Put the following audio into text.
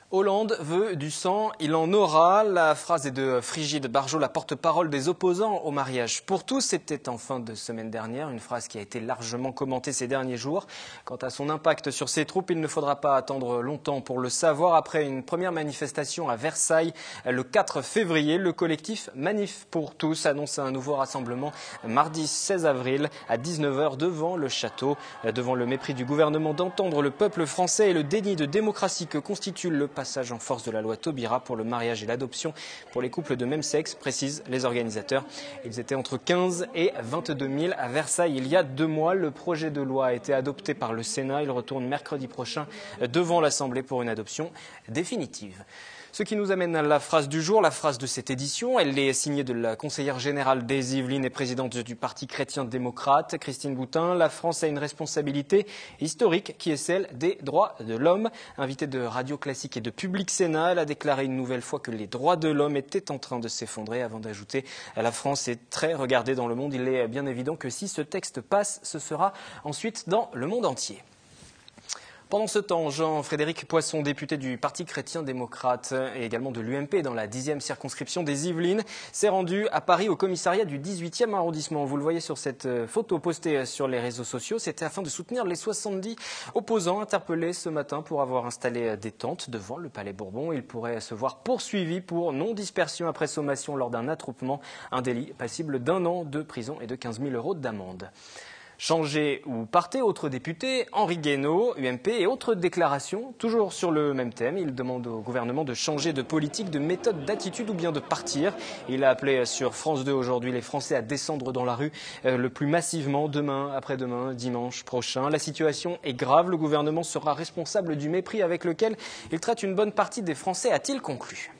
Hollande veut du sang, il en aura. La phrase est de Frigide Barjot, la porte-parole des opposants au mariage pour tous. C'était en fin de semaine dernière, une phrase qui a été largement commentée ces derniers jours. Quant à son impact sur ses troupes, il ne faudra pas attendre longtemps pour le savoir. Après une première manifestation à Versailles le 4 février, le collectif Manif pour tous annonce un nouveau rassemblement mardi 16 avril à 19h devant le château. Devant le mépris du gouvernement d'entendre le peuple français et le déni de démocratie que constitue le passage en force de la loi Taubira pour le mariage et l'adoption pour les couples de même sexe, précisent les organisateurs. Ils étaient entre 15 et 22 000 à Versailles il y a 2 mois. Le projet de loi a été adopté par le Sénat. Il retourne mercredi prochain devant l'Assemblée pour une adoption définitive. Ce qui nous amène à la phrase du jour, la phrase de cette édition. Elle est signée de la conseillère générale des Yvelines et présidente du Parti chrétien-démocrate, Christine Boutin. La France a une responsabilité historique qui est celle des droits de l'homme. Invitée de Radio Classique et de Public Sénat, elle a déclaré une nouvelle fois que les droits de l'homme étaient en train de s'effondrer avant d'ajouter « La France est très regardée dans le monde. Il est bien évident que si ce texte passe, ce sera ensuite dans le monde entier ». Pendant ce temps, Jean-Frédéric Poisson, député du Parti chrétien-démocrate et également de l'UMP dans la 10e circonscription des Yvelines, s'est rendu à Paris au commissariat du 18e arrondissement. Vous le voyez sur cette photo postée sur les réseaux sociaux. C'était afin de soutenir les 70 opposants interpellés ce matin pour avoir installé des tentes devant le Palais Bourbon. Ils pourraient se voir poursuivis pour non-dispersion après sommation lors d'un attroupement, un délit passible d'1 an de prison et de 15 000 € d'amende. Changez ou partez, autre député, Henri Guénaud, UMP, et autre déclaration, toujours sur le même thème. Il demande au gouvernement de changer de politique, de méthode, d'attitude ou bien de partir. Il a appelé sur France 2 aujourd'hui les Français à descendre dans la rue le plus massivement demain, après-demain, dimanche prochain. La situation est grave, le gouvernement sera responsable du mépris avec lequel il traite une bonne partie des Français, a-t-il conclu.